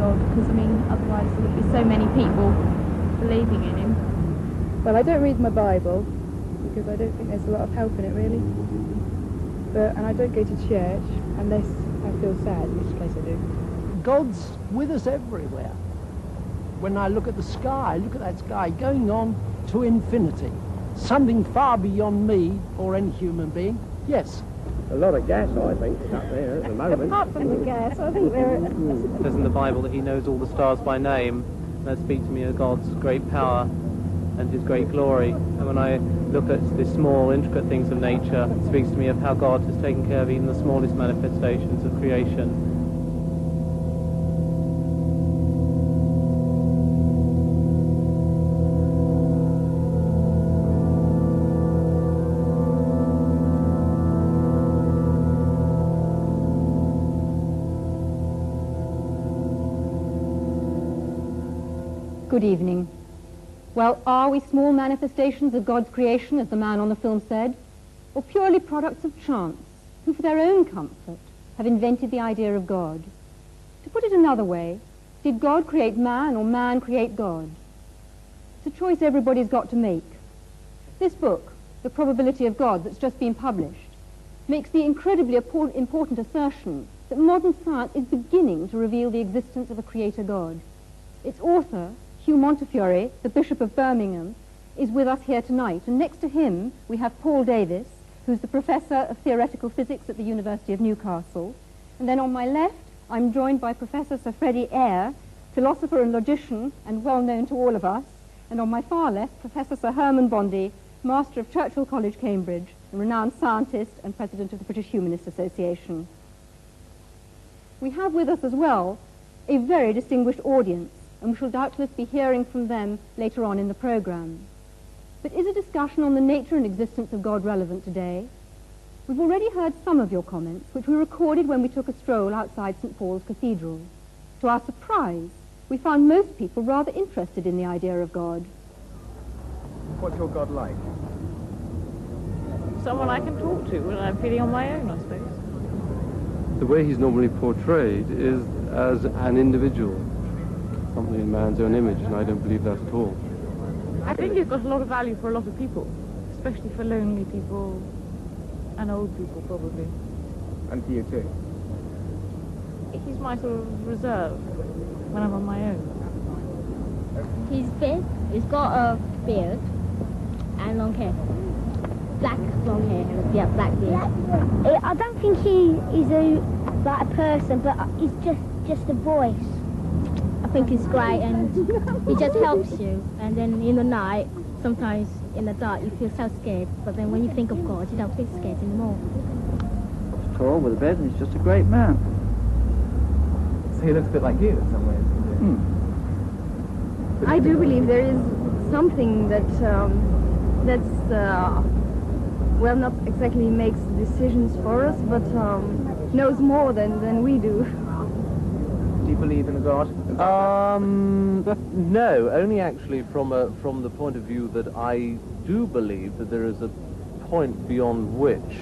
world, because I mean otherwise there would be so many people believing in him. Well, I don't read my Bible because I don't think there's a lot of help in it really. And I don't go to church unless I feel sad, in which case I do. God's with us everywhere. When I look at the sky, look at that sky going on to infinity. Something far beyond me or any human being. Yes. A lot of gas, I think, is up there at the moment. Apart from the gas, I think there It says in the Bible that he knows all the stars by name. That speaks to me of God's great power and his great glory. And when I look at the small, intricate things of nature, it speaks to me of how God has taken care of even the smallest manifestations of creation. Good evening. Well, are we small manifestations of God's creation, as the man on the film said, or purely products of chance, who for their own comfort have invented the idea of God? To put it another way, did God create man or man create God? It's a choice everybody's got to make. This book, The Probability of God, that's just been published, makes the incredibly important assertion that modern science is beginning to reveal the existence of a creator God. Its author, Hugh Montefiore, the Bishop of Birmingham, is with us here tonight, and next to him we have Paul Davis, who's the Professor of Theoretical Physics at the University of Newcastle, and then on my left I'm joined by Professor Sir Freddie Eyre, philosopher and logician and well known to all of us, and on my far left Professor Sir Herman Bondi, Master of Churchill College, Cambridge, and renowned scientist and President of the British Humanist Association. We have with us as well a very distinguished audience, and we shall doubtless be hearing from them later on in the programme. But is a discussion on the nature and existence of God relevant today? We've already heard some of your comments, which we recorded when we took a stroll outside St. Paul's Cathedral. To our surprise, we found most people rather interested in the idea of God. What's your God like? Someone I can talk to when I'm feeling on my own, I suppose. The way he's normally portrayed is as an individual, something in man's own image, and I don't believe that at all. I think he's got a lot of value for a lot of people, especially for lonely people and old people, probably. And for you too? He's my sort of reserve when I'm on my own. He's big, he's got a beard and long hair. Black long hair, yeah, black beard. I don't think he is like a person, but he's just a voice. I think he's great, and he just helps you. And then in the night, sometimes in the dark, you feel so scared. But then when you think of God, you don't feel scared anymore. He's tall with a beard, and he's just a great man. So he looks a bit like you in some ways. I do believe there is something that well, not exactly makes decisions for us, but knows more than we do. Do you believe in a God? No, only actually from the point of view that I do believe that there is a point beyond which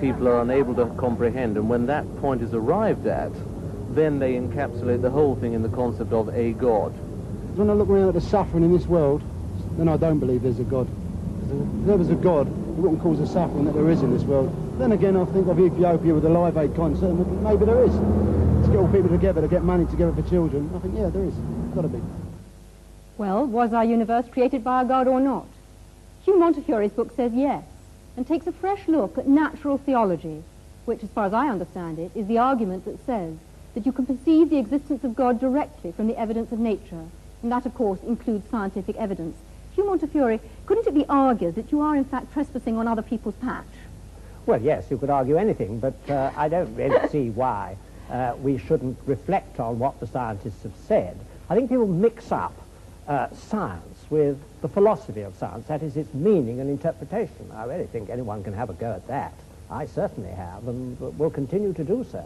people are unable to comprehend, and when that point is arrived at, then they encapsulate the whole thing in the concept of a God. When I look around at the suffering in this world, then I don't believe there's a God. If there was a God, it wouldn't cause the suffering that there is in this world. Then again, I think of Ethiopia with the Live Aid concert, and maybe there is. To get all people together, to get money together for children, I think, yeah, there is. It's got to be. Well, was our universe created by a God or not? Hugh Montefiore's book says yes, and takes a fresh look at natural theology, which, as far as I understand it, is the argument that says that you can perceive the existence of God directly from the evidence of nature, and that, of course, includes scientific evidence. Hugh Montefiore, couldn't it be argued that you are, in fact, trespassing on other people's patch? Well, yes, you could argue anything, but I don't really see why we shouldn't reflect on what the scientists have said. I think people mix up science with the philosophy of science, that is, its meaning and interpretation. I really think anyone can have a go at that. I certainly have, and will continue to do so.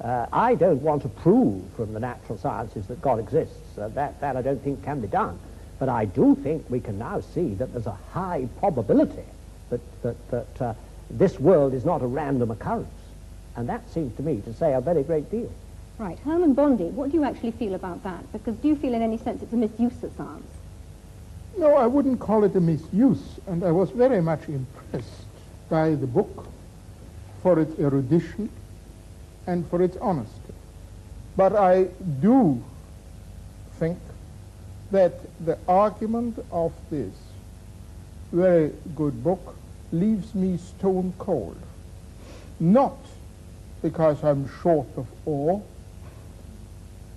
I don't want to prove from the natural sciences that God exists. That I don't think can be done. But I do think we can now see that there's a high probability that this world is not a random occurrence. And that seems to me to say a very great deal. Right. Herman Bondi, what do you actually feel about that? Because do you feel in any sense it's a misuse of science? No, I wouldn't call it a misuse, and I was very much impressed by the book for its erudition and for its honesty. But I do think that the argument of this very good book leaves me stone cold. Not because I'm short of awe,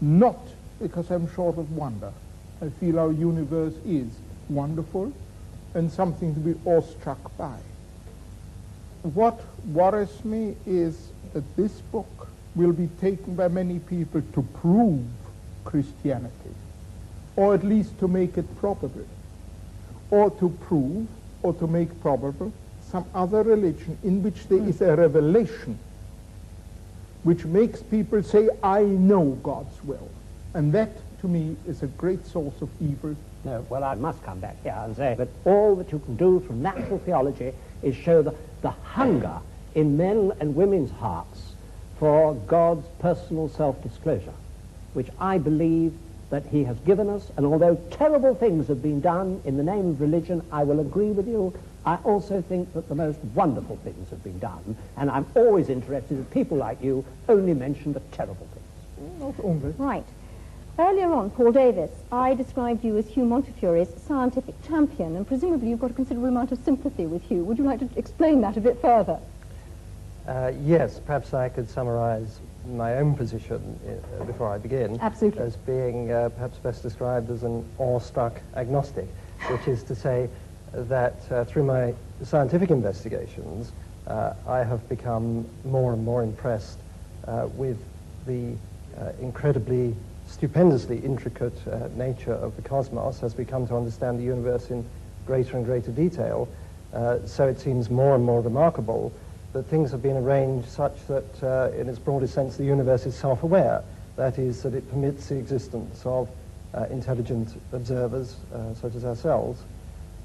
not because I'm short of wonder. I feel our universe is wonderful and something to be awestruck by. What worries me is that this book will be taken by many people to prove Christianity, or at least to make it probable, or to prove or to make probable some other religion in which there is a revelation which makes people say, I know God's will. And that, to me, is a great source of evil. No, well, I must come back here and say that all that you can do from natural theology is show the hunger in men and women's hearts for God's personal self-disclosure, which I believe that he has given us. And although terrible things have been done in the name of religion, I will agree with you, I also think that the most wonderful things have been done. And I'm always interested that people like you only mention the terrible things. Not only. Right. Earlier on, Paul Davis, I described you as Hugh Montefiore's scientific champion, and presumably you've got a considerable amount of sympathy with Hugh. Would you like to explain that a bit further? Yes, perhaps I could summarize my own position before I begin. Absolutely. As being perhaps best described as an awestruck agnostic, which is to say that through my scientific investigations, I have become more and more impressed with the incredibly, stupendously intricate nature of the cosmos as we come to understand the universe in greater and greater detail. So it seems more and more remarkable that things have been arranged such that, in its broadest sense, the universe is self-aware. That is, that it permits the existence of intelligent observers such as ourselves.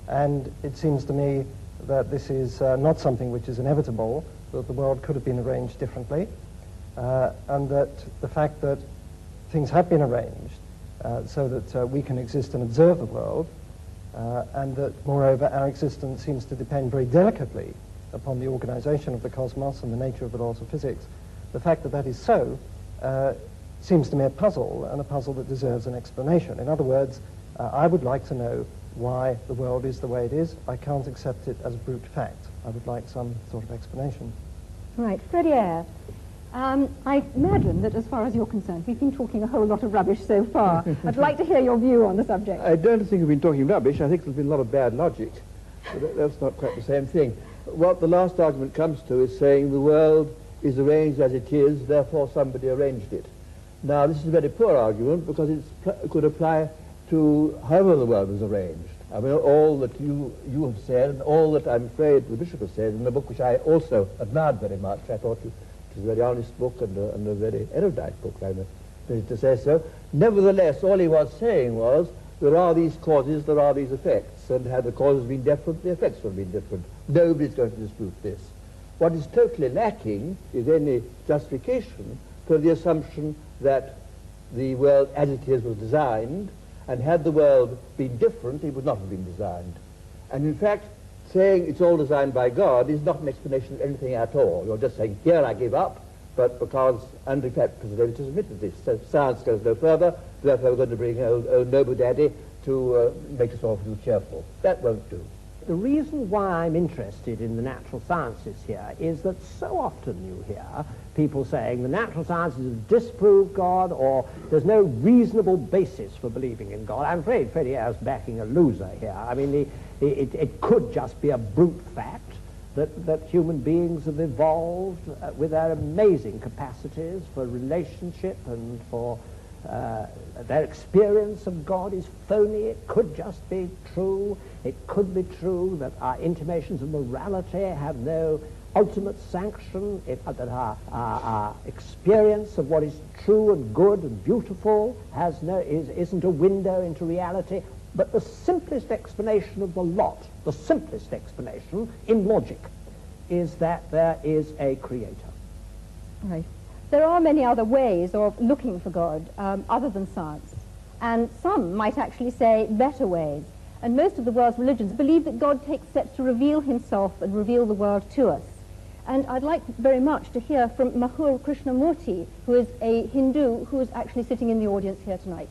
And it seems to me that this is not something which is inevitable, that the world could have been arranged differently, and that the fact that things have been arranged so that we can exist and observe the world, and that, moreover, our existence seems to depend very delicately upon the organization of the cosmos and the nature of the laws of physics. The fact that that is so seems to me a puzzle, and a puzzle that deserves an explanation. In other words, I would like to know why the world is the way it is. I can't accept it as a brute fact. I would like some sort of explanation. Right. Freddie Eyre, I imagine that as far as you're concerned, we've been talking a whole lot of rubbish so far. I'd like to hear your view on the subject. I don't think we've been talking rubbish. I think there's been a lot of bad logic. But that's not quite the same thing. What the last argument comes to is saying the world is arranged as it is, therefore somebody arranged it. Now, this is a very poor argument because it could apply to however the world was arranged. I mean, all that you have said, and all that I'm afraid the Bishop has said in a book which I also admired very much. I thought it was a very honest book and a very erudite book, I'm ready to say so. Nevertheless, all he was saying was, there are these causes, there are these effects, and had the causes been different, the effects would have been different. Nobody's going to dispute this. What is totally lacking is any justification for the assumption that the world as it is was designed, and had the world been different, it would not have been designed. And in fact, saying it's all designed by God is not an explanation of anything at all. You're just saying, here I give up, but because, and in fact, President Davis has admitted this, so science goes no further, therefore we're going to bring old Noble Daddy to make us all feel cheerful. That won't do. The reason why I'm interested in the natural sciences here is that so often you hear people saying the natural sciences have disproved God, or there's no reasonable basis for believing in God. I'm afraid Freddie Eyre's backing a loser here. I mean, it could just be a brute fact that human beings have evolved with their amazing capacities for relationship and for their experience of God is phony. It could just be true. It could be true that our intimations of morality have no ultimate sanction, that our experience of what is true and good and beautiful isn't a window into reality. But the simplest explanation of the lot, the simplest explanation in logic, is that there is a creator. Right. there are many other ways of looking for God other than science, and some might actually say better ways. And most of the world's religions believe that God takes steps to reveal himself and reveal the world to us. And I'd like very much to hear from Mahur Krishnamurti, who is a Hindu who is actually sitting in the audience here tonight.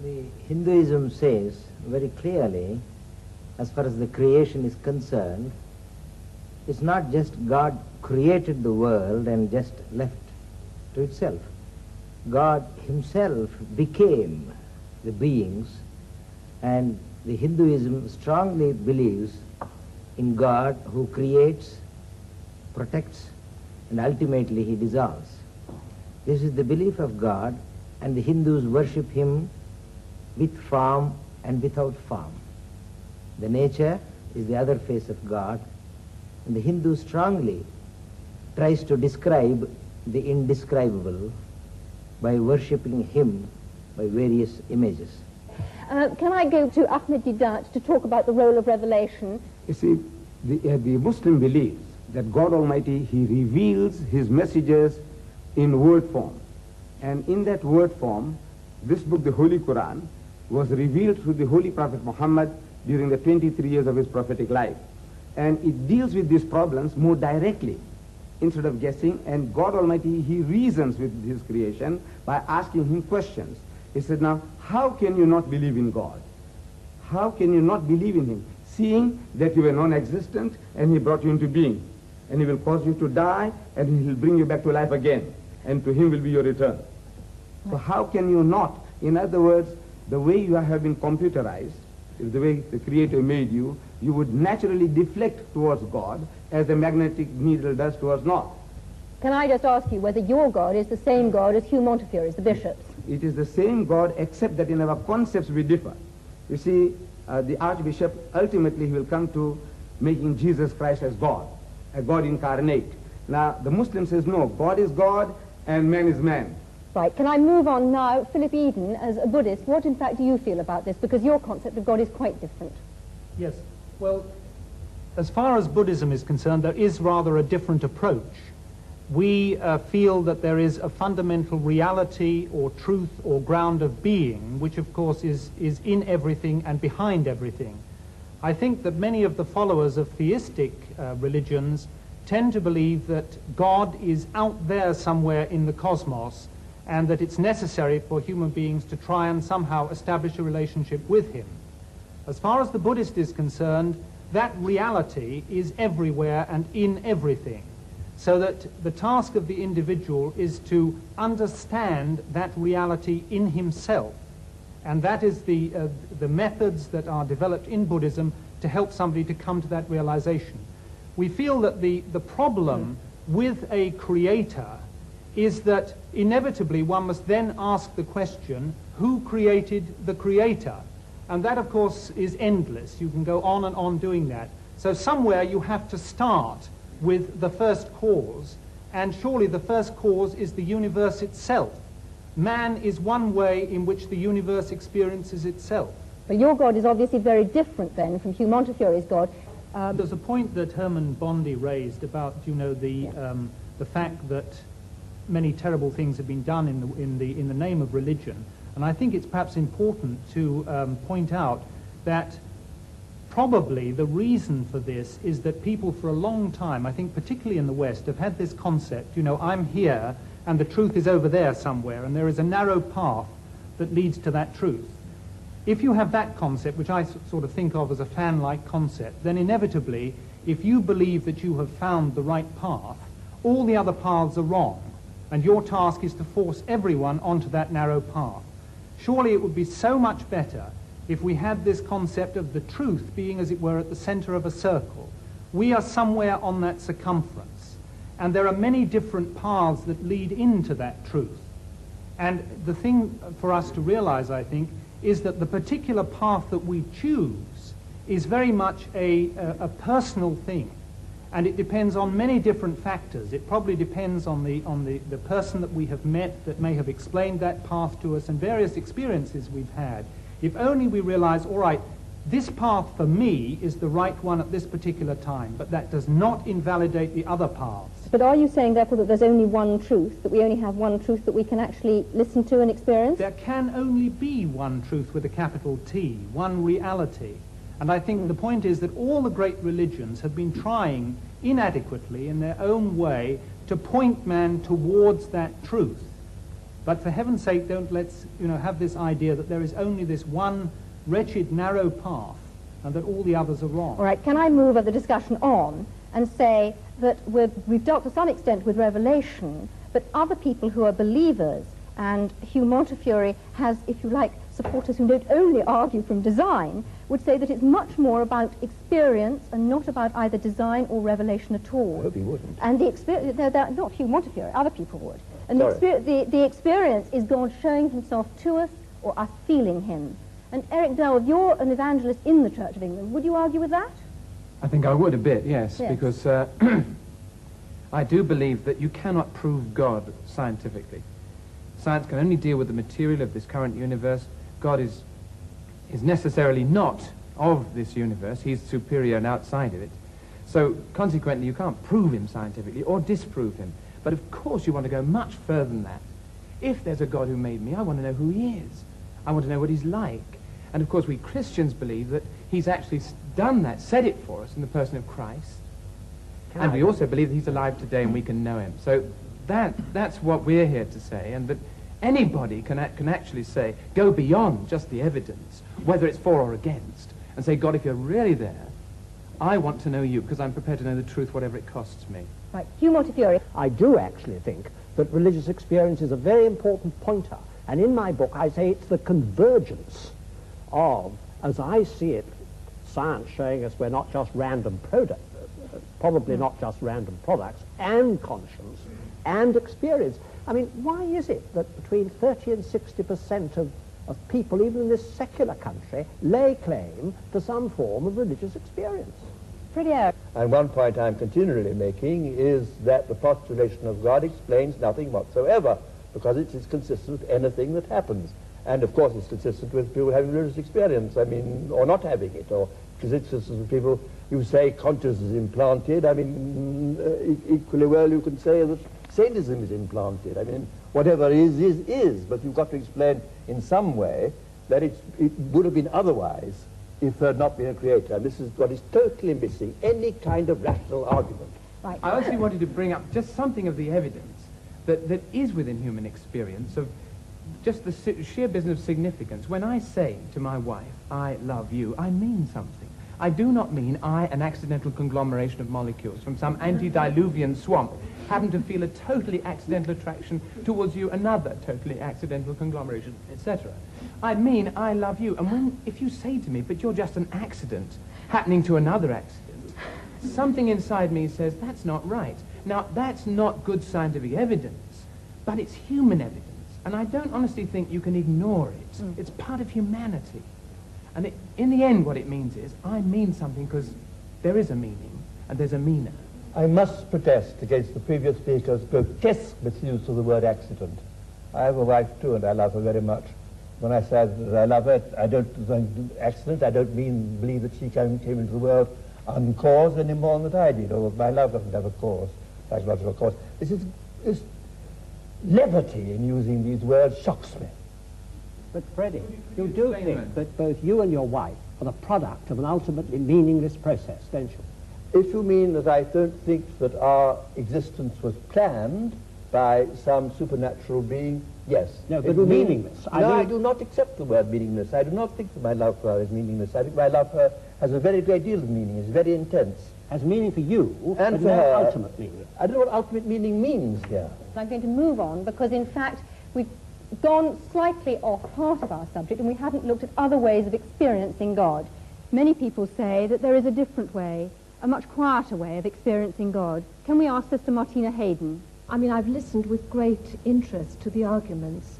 The Hinduism says very clearly, as far as the creation is concerned, it's not just God created the world and just left to itself. God himself became the beings, and the Hinduism strongly believes in God who creates, protects, and ultimately he dissolves. This is the belief of God, and the Hindus worship him with form and without form. The nature is the other face of God, and the Hindu strongly tries to describe the indescribable by worshipping him by various images. Can I go to Ahmad Deidat to talk about the role of revelation? You see, the Muslim believes that God Almighty, he reveals his messages in word form. And in that word form, this book, the Holy Quran, was revealed through the Holy Prophet Muhammad during the 23 years of his prophetic life. And it deals with these problems more directly instead of guessing. And God Almighty, he reasons with his creation by asking him questions. He said, now, how can you not believe in God? How can you not believe in him, seeing that you were non-existent and he brought you into being? And he will cause you to die, and he will bring you back to life again, and to him will be your return. So how can you not? In other words, the way you have been computerized, the way the Creator made you, you would naturally deflect towards God as the magnetic needle does towards north. Can I just ask you whether your God is the same God as Hugh Montefiore's, the bishop's? It is the same God, except that in our concepts we differ. You see, the Archbishop, ultimately he will come to making Jesus Christ as God, a God incarnate. Now, the Muslim says, no, God is God and man is man. Right, can I move on now? Philip Eden, as a Buddhist, what in fact do you feel about this? Because your concept of God is quite different. Yes, well, as far as Buddhism is concerned, there is rather a different approach. We feel that there is a fundamental reality or truth or ground of being, which of course is in everything and behind everything. I think that many of the followers of theistic religions tend to believe that God is out there somewhere in the cosmos, and that it's necessary for human beings to try and somehow establish a relationship with him. As far as the Buddhist is concerned, that reality is everywhere and in everything, so that the task of the individual is to understand that reality in himself. And that is the methods that are developed in Buddhism to help somebody to come to that realization. We feel that the problem with a creator is that inevitably one must then ask the question, who created the creator? And that, of course, is endless. You can go on and on doing that. So somewhere you have to start with the first cause, and surely the first cause is the universe itself. Man is one way in which the universe experiences itself. But your God is obviously very different then from Hugh Montefiore's God. There's a point that Herman Bondi raised about, you know, the fact that many terrible things have been done in the name of religion, and I think it's perhaps important to point out that probably the reason for this is that people for a long time, I think particularly in the West, have had this concept, you know, I'm here and the truth is over there somewhere, and there is a narrow path that leads to that truth. If you have that concept, which I sort of think of as a fan-like concept, then inevitably, if you believe that you have found the right path, all the other paths are wrong, and your task is to force everyone onto that narrow path. Surely it would be so much better if we had this concept of the truth being, as it were, at the center of a circle. We are somewhere on that circumference, and there are many different paths that lead into that truth. And the thing for us to realize, I think, is that the particular path that we choose is very much a personal thing. And it depends on many different factors. It probably depends on the person that we have met that may have explained that path to us, and various experiences we've had. If only we realize, all right, This path for me is the right one at this particular time, but that does not invalidate the other paths. But are you saying, therefore, that there's only one truth, that we only have one truth that we can actually listen to and experience? There can only be one truth with a capital T, one reality. And I think the point is that all the great religions have been trying inadequately in their own way to point man towards that truth. But for heaven's sake, don't let's have this idea that there is only this one wretched, narrow path and that all the others are wrong. All right, can I move the discussion on and say that we've dealt to some extent with Revelation, but other people who are believers, and Hugh Montefiore has, if you like, supporters who don't only argue from design, would say that it's much more about experience and not about either design or revelation at all. I hope he wouldn't. And the experience, not Hugh Montefiore, other people would. And the experience is God showing himself to us or us feeling him. And Eric Dell, you're an evangelist in the Church of England. Would you argue with that? I think I would a bit, yes. Because I do believe that you cannot prove God scientifically. Science can only deal with the material of this current universe. God is necessarily not of this universe. He's superior and outside of it. So consequently, you can't prove him scientifically or disprove him. But of course you want to go much further than that. If there's a God who made me, I want to know who he is. I want to know what he's like. And of course we Christians believe that he's actually done that, said it for us in the person of Christ. And we also believe that he's alive today and we can know him. So that's what we're here to say, and that anybody can actually say, go beyond just the evidence, whether it's for or against, and say, God, if you're really there, I want to know you, because I'm prepared to know the truth, whatever it costs me. Right, Hugh Montefiore. I do actually think that religious experience is a very important pointer, and in my book I say it's the convergence of, as I see it, science showing us we're not just random products, probably not just random products, and conscience, and experience. I mean, why is it that between 30 and 60% of people, even in this secular country, lay claim to some form of religious experience? Pretty out. And one point I'm continually making is that the postulation of God explains nothing whatsoever, because it is consistent with anything that happens. And of course it's consistent with people having religious experience, I mean, or not having it, or because it's consistent with people who say conscience is implanted. I mean, equally well you can say that sadism is implanted. I mean, whatever is, but you've got to explain in some way that it would have been otherwise if there had not been a creator. And this is what is totally missing, any kind of rational argument. Right. I actually wanted to bring up just something of the evidence that is within human experience of just the sheer business of significance. When I say to my wife, I love you, I mean something. I do not mean I, an accidental conglomeration of molecules from some antediluvian swamp, happen to feel a totally accidental attraction towards you, another totally accidental conglomeration, etc. I mean I love you. And if you say to me, but you're just an accident happening to another accident, something inside me says, that's not right. Now, that's not good scientific evidence, but it's human evidence. And I don't honestly think you can ignore it. It's part of humanity. And in the end, what it means is, I mean something because there is a meaning, and there's a meaner. I must protest against the previous speaker's grotesque misuse of the word accident. I have a wife too, and I love her very much. When I say that I love her, I don't accident. I don't believe that she came into the world uncaused any more than that I did, or my love doesn't have a cause, psychological cause. This levity in using these words shocks me. But Freddie, you do think that both you and your wife are the product of an ultimately meaningless process, don't you? If you mean that I don't think that our existence was planned by some supernatural being, yes. No, but meaningless. I do not accept the word meaningless. I do not think that my love for her is meaningless. I think my love for her has a very great deal of meaning. It's very intense. Has meaning for you, and but for no her, ultimate meaning. I don't know what ultimate meaning means here. I'm going to move on because, in fact, we've gone slightly off part of our subject and we haven't looked at other ways of experiencing God. Many people say that there is a different way, a much quieter way of experiencing God. Can we ask Sister Martina Hayden? I mean, I've listened with great interest to the arguments,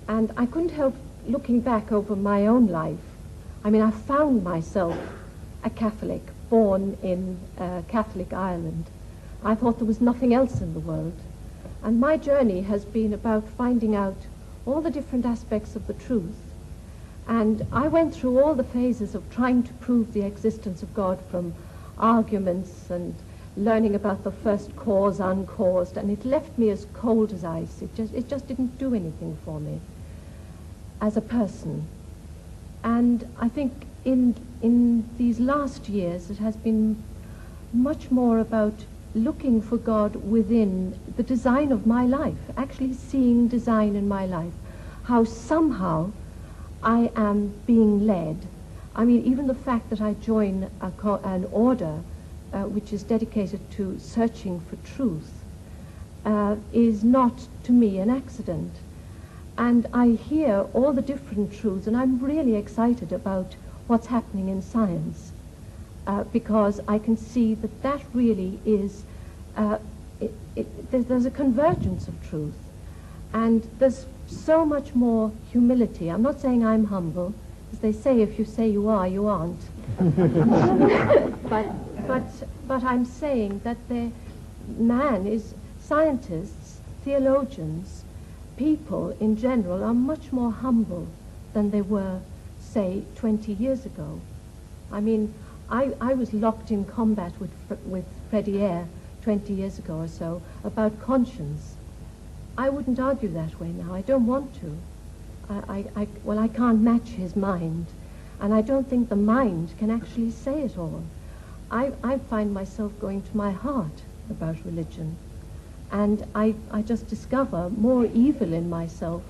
and I couldn't help looking back over my own life. I mean, I found myself a Catholic, born in Catholic Ireland. I thought there was nothing else in the world. And my journey has been about finding out all the different aspects of the truth. And I went through all the phases of trying to prove the existence of God, from arguments and learning about the first cause, uncaused, and it left me as cold as ice. It just didn't do anything for me as a person. And I think in these last years it has been much more about looking for God within the design of my life, actually seeing design in my life, how somehow I am being led. I mean, even the fact that I join an order which is dedicated to searching for truth is not, to me, an accident. And I hear all the different truths, and I'm really excited about what's happening in science, because I can see that that really is, there's a convergence of truth, and there's so much more humility. I'm not saying I'm humble, as they say, if you say you are, you aren't. But I'm saying that scientists, theologians, people in general are much more humble than they were, say, 20 years ago. I mean, I was locked in combat with Freddie Eyre 20 years ago or so about conscience. I wouldn't argue that way now. I don't want to. Well, I can't match his mind, and I don't think the mind can actually say it all. I find myself going to my heart about religion, and I just discover more evil in myself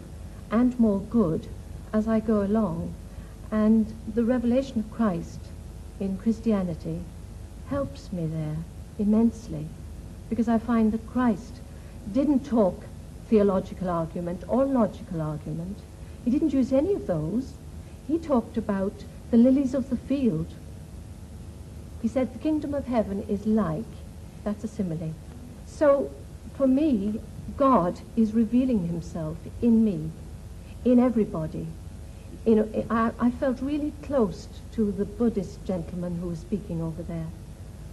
and more good as I go along. And the revelation of Christ in Christianity helps me there immensely, because I find that Christ didn't talk theological argument or logical argument. He didn't use any of those. He talked about the lilies of the field. He said the kingdom of heaven is like, that's a simile. So for me, God is revealing himself in me, in everybody. You know, I felt really close to the Buddhist gentleman who was speaking over there.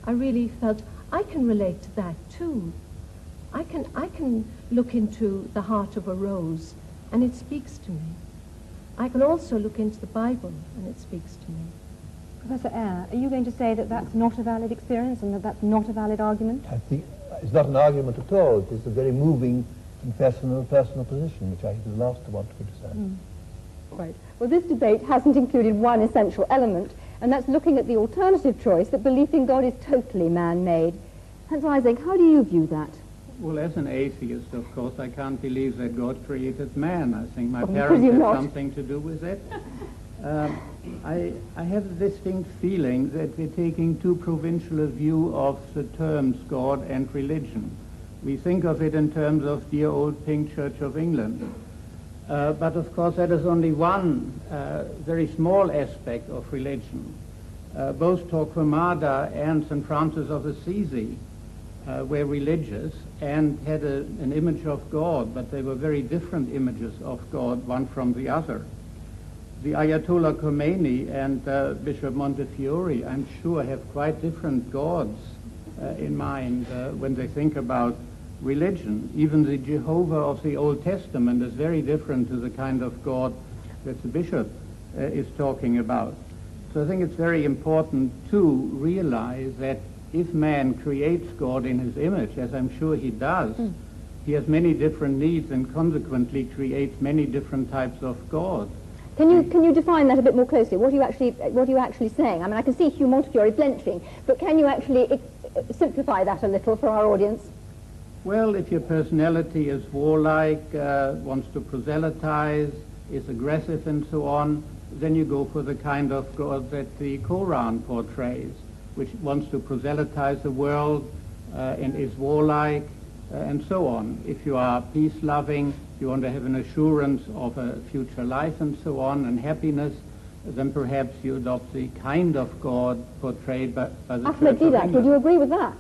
I really felt I can relate to that too. I can look into the heart of a rose and it speaks to me. I can also look into the Bible and it speaks to me. Professor Eyre, are you going to say that that's not a valid experience and that that's not a valid argument? I think it's not an argument at all. It is a very moving and personal position, which I think is the last to want to criticize. Right. Well, this debate hasn't included one essential element, and that's looking at the alternative choice that belief in God is totally man-made. Hans Isaac, how do you view that? Well, as an atheist, of course, I can't believe that God created man. I think my parents had something to do with it. I have a distinct feeling that we're taking too provincial a view of the terms God and religion. We think of it in terms of dear old Pink Church of England. But of course that is only one very small aspect of religion. Both Torquemada and St. Francis of Assisi were religious and had an image of God, but they were very different images of God, one from the other. The Ayatollah Khomeini and Bishop Montefiore, I'm sure, have quite different gods in mind when they think about religion. Even the Jehovah of the Old Testament is very different to the kind of God that the bishop is talking about. So I think it's very important to realize that if man creates God in his image, as I'm sure he does, he has many different needs and consequently creates many different types of God. Can you define that a bit more closely? What are you actually saying? I mean, I can see Hugh Montefiore blenching, but can you actually simplify that a little for our audience? Well, if your personality is warlike, wants to proselytize, is aggressive and so on, then you go for the kind of God that the Quran portrays, which wants to proselytize the world and is warlike and so on. If you are peace-loving, you want to have an assurance of a future life and so on, and happiness, then perhaps you adopt the kind of God portrayed by the Ahmad Church of Deidat, England. would you agree with that?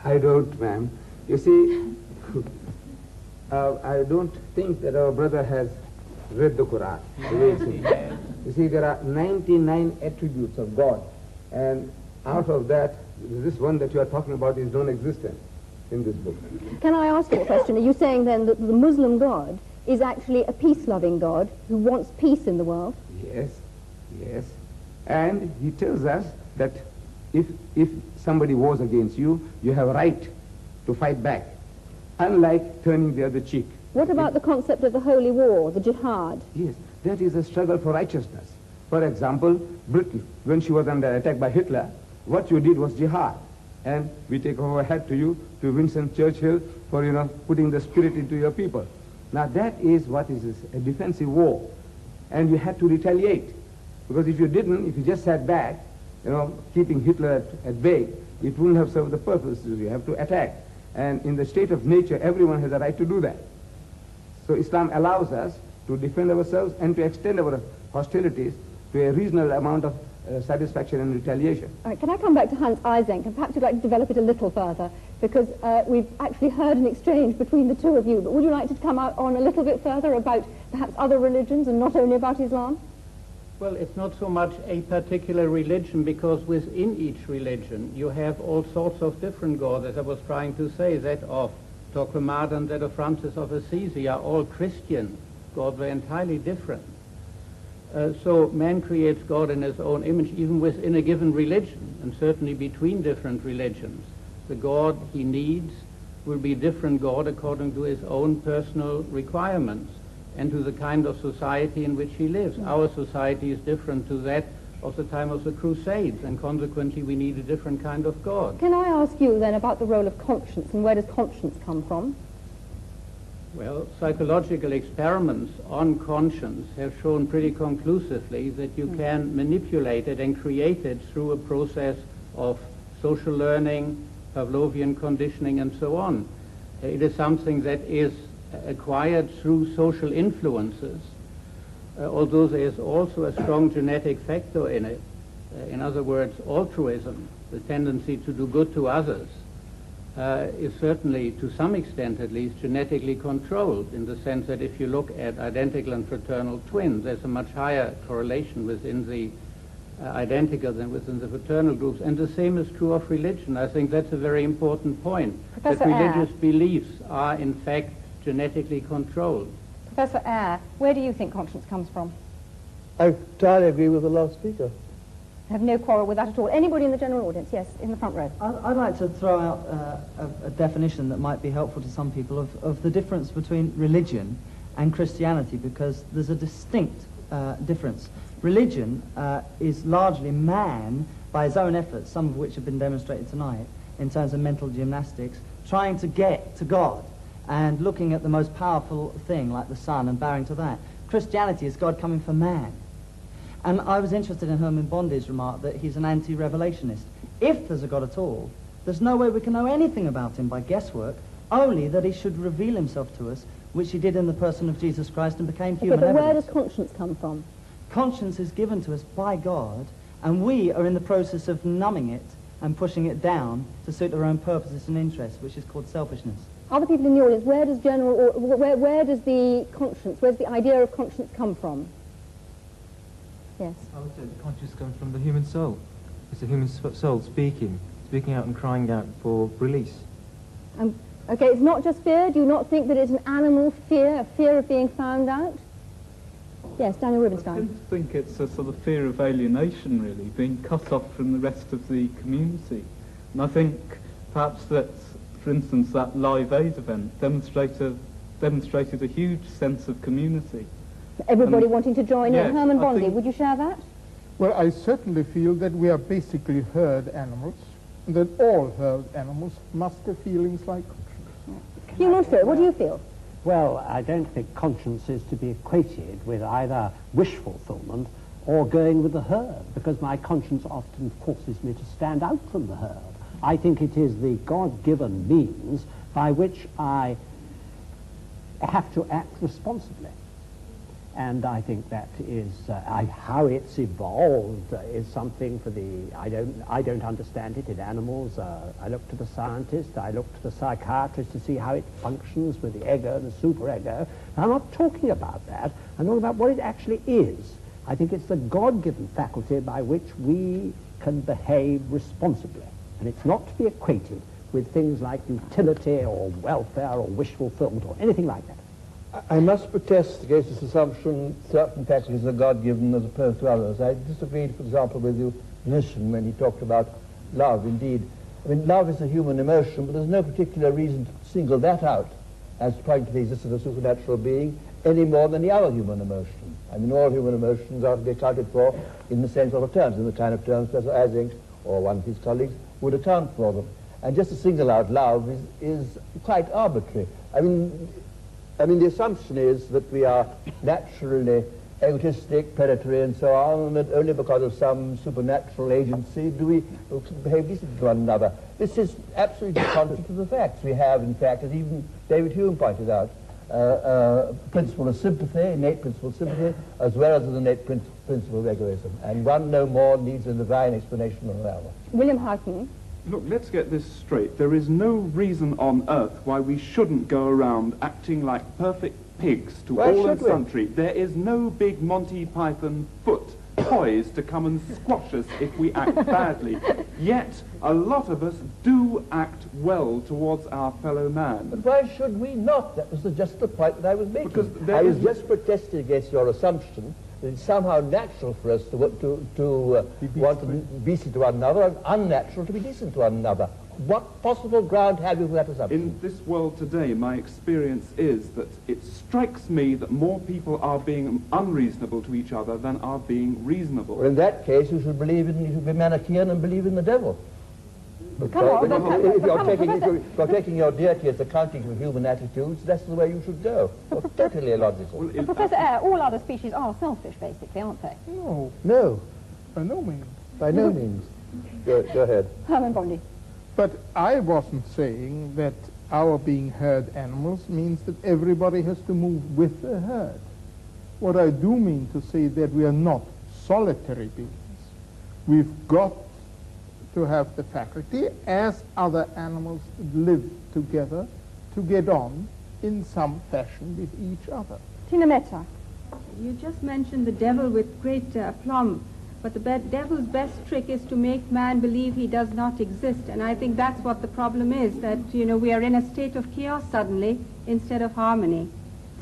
I don't, ma'am. You see, I don't think that our brother has read the Quran the way it is. You see, there are 99 attributes of God, and out of that, this one that you are talking about is non-existent in this book. Can I ask you a question? Are you saying then that the Muslim God is actually a peace-loving God who wants peace in the world? Yes. Yes. And he tells us that if somebody wars against you, you have a right to fight back, unlike turning the other cheek. What about the concept of the holy war, the jihad? Yes, that is a struggle for righteousness. For example, Britain, when she was under attack by Hitler, what you did was jihad. And we take our hat to you, to Winston Churchill, for, putting the spirit into your people. Now that is what is a defensive war. And you had to retaliate. Because if you didn't, if you just sat back, keeping Hitler at bay, it wouldn't have served the purpose. You have to attack. And in the state of nature, everyone has a right to do that. So Islam allows us to defend ourselves and to extend our hostilities to a reasonable amount of satisfaction and retaliation. All right, can I come back to Hans Eysenck, and perhaps you'd like to develop it a little further, because we've actually heard an exchange between the two of you, but would you like to come out on a little bit further about perhaps other religions and not only about Islam? Well, it's not so much a particular religion, because within each religion you have all sorts of different gods. As I was trying to say, that of Torquemada and that of Francis of Assisi are all Christian gods. They're entirely different. So man creates God in his own image, even within a given religion, and certainly between different religions. The God he needs will be a different God according to his own personal requirements and to the kind of society in which he lives. Our society is different to that of the time of the Crusades, and consequently we need a different kind of God. Can I ask you then about the role of conscience, and where does conscience come from? Well, psychological experiments on conscience have shown pretty conclusively that you can manipulate it and create it through a process of social learning, Pavlovian conditioning, and so on. It is something that is acquired through social influences, although there is also a strong genetic factor in it. In other words, altruism, the tendency to do good to others, is certainly, to some extent at least, genetically controlled, in the sense that if you look at identical and fraternal twins, there's a much higher correlation within the identical than within the fraternal groups. And the same is true of religion. I think that's a very important point, Professor that religious beliefs are in fact genetically controlled. Professor Eyre, where do you think conscience comes from? I entirely agree with the last speaker. I have no quarrel with that at all. Anybody in the general audience? Yes, in the front row. I'd like to throw out a definition that might be helpful to some people of the difference between religion and Christianity, because there's a distinct difference. Religion is largely man, by his own efforts, some of which have been demonstrated tonight, in terms of mental gymnastics, trying to get to God and looking at the most powerful thing, like the sun, and bowing to that. Christianity is God coming for man. And I was interested in Herman Bondi's remark that he's an anti-revelationist. If there's a God at all, there's no way we can know anything about him by guesswork, only that he should reveal himself to us, which he did in the person of Jesus Christ and became human but where evidence. does conscience come from? Conscience is given to us by God, and we are in the process of numbing it and pushing it down to suit our own purposes and interests, which is called selfishness. Other people in the audience, where does where does the conscience, where's the idea of conscience come from? Yes. I would say the conscience comes from the human soul. It's the human soul speaking out and crying out for release. Okay, it's not just fear. Do you not think that it's an animal fear, a fear of being found out? Yes, Daniel Rubinstein. I think it's a sort of fear of alienation, really, being cut off from the rest of the community. And I think perhaps that, for instance, that Live Aid event demonstrated a huge sense of community. Everybody wanting to join yes, in. Herman Bondi, would you share that? Well, I certainly feel that we are basically herd animals, and that all herd animals must have feelings like conscience. Hugh Montfort, what do you feel? Well, I don't think conscience is to be equated with either wish fulfillment or going with the herd, because my conscience often forces me to stand out from the herd. I think it is the God-given means by which I have to act responsibly. And I think that is how it's evolved is something for the I don't understand it in animals. I look to the scientist, I look to the psychiatrist to see how it functions with the ego and the superego. I'm not talking about that. I'm talking about what it actually is. I think it's the God-given faculty by which we can behave responsibly, and it's not to be equated with things like utility or welfare or wish fulfillment or anything like that. I must protest against this assumption certain faculties are God-given as opposed to others. I disagreed, for example, with the musician when he talked about love. Indeed, I mean, love is a human emotion, but there's no particular reason to single that out as pointing to the existence of a supernatural being any more than the other human emotion. I mean, all human emotions are to be accounted for in the same sort of terms, in the kind of terms Professor Ising or one of his colleagues would account for them. And just to single out love is quite arbitrary. I mean, the assumption is that we are naturally egotistic, predatory, and so on, and that only because of some supernatural agency do we behave decently to one another. This is absolutely contrary to the facts. We have, in fact, as even David Hume pointed out, a principle of sympathy, innate principle of sympathy, as well as an innate principle of egoism. And one no more needs a divine explanation than another. William Houghton. Look, let's get this straight. There is no reason on earth why we shouldn't go around acting like perfect pigs to all and sundry. There is no big Monty Python foot poised to come and squash us if we act badly. Yet, a lot of us do act well towards our fellow man. But why should we not? That was just the point that I was making. Because I was just protesting against your assumption that it's somehow natural for us to want to be decent to one another and unnatural to be decent to one another. What possible ground have you for that assumption? In this world today, my experience is that it strikes me that more people are being unreasonable to each other than are being reasonable. Well, in that case, you should be Manichaean and believe in the devil. If you're taking your deity as accounting for human attitudes, that's the way you should go. Well, totally illogical. Well, Professor Eyre, all other species are selfish, basically, aren't they? No. No. By no means. By no means. Go ahead. Herman Bondi. But I wasn't saying that our being herd animals means that everybody has to move with the herd. What I do mean to say that we are not solitary beings. We've got to have the faculty, as other animals live together, to get on in some fashion with each other. Tina Mehta. You just mentioned the devil with great aplomb. But the devil's best trick is to make man believe he does not exist. And I think that's what the problem is, that, we are in a state of chaos suddenly instead of harmony.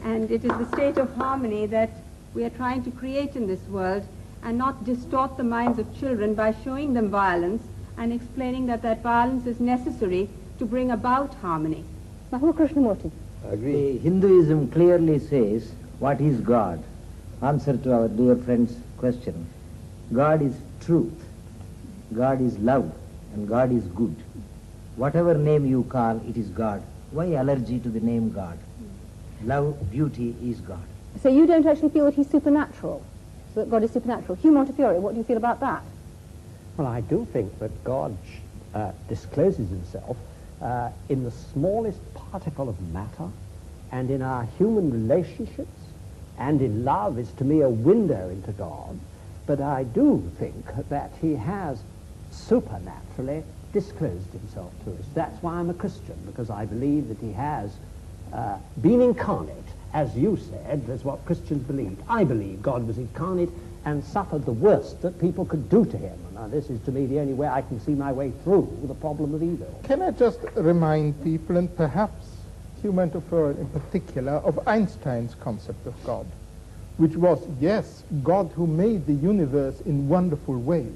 And it is the state of harmony that we are trying to create in this world, and not distort the minds of children by showing them violence and explaining that violence is necessary to bring about harmony. Mahmood Krishnamurti. I agree. Hinduism clearly says, what is God? Answer to our dear friend's question. God is truth, God is love, and God is good. Whatever name you call, it is God. Why allergy to the name God? Love, beauty is God. So you don't actually feel that he's supernatural, so that God is supernatural. Hugh Montefiore, what do you feel about that? Well, I do think that God discloses himself in the smallest particle of matter, and in our human relationships, and in love is to me a window into God. But I do think that he has supernaturally disclosed himself to us. That's why I'm a Christian, because I believe that he has been incarnate, as you said. That's what Christians believed. I believe God was incarnate and suffered the worst that people could do to him. Now, this is to me the only way I can see my way through the problem of evil. Can I just remind people, and perhaps Hugh Montefiore in particular, of Einstein's concept of God, which was, yes, God who made the universe in wonderful ways,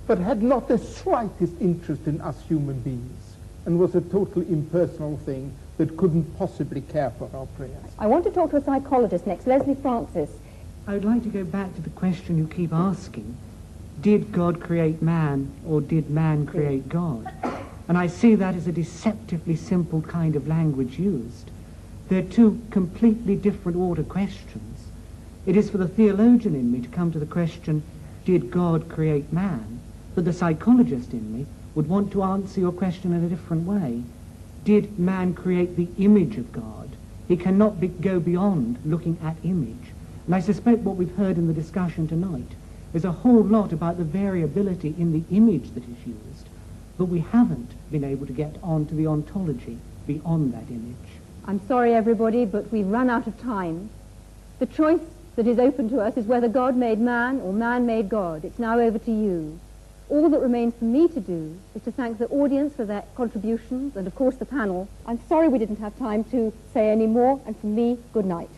but had not the slightest interest in us human beings, and was a totally impersonal thing that couldn't possibly care for our prayers. I want to talk to a psychologist next, Leslie Francis. I would like to go back to the question you keep asking. Did God create man, or did man create God? And I see that as a deceptively simple kind of language used. They're two completely different order questions. It is for the theologian in me to come to the question, did God create man? But the psychologist in me would want to answer your question in a different way. Did man create the image of God? He cannot go beyond looking at image. And I suspect what we've heard in the discussion tonight is a whole lot about the variability in the image that is used, but we haven't been able to get on to the ontology beyond that image. I'm sorry, everybody, but we've run out of time. The choice that is open to us is whether God made man or man made God. It's now over to you. All that remains for me to do is to thank the audience for their contributions and, of course, the panel. I'm sorry we didn't have time to say any more, and from me, good night.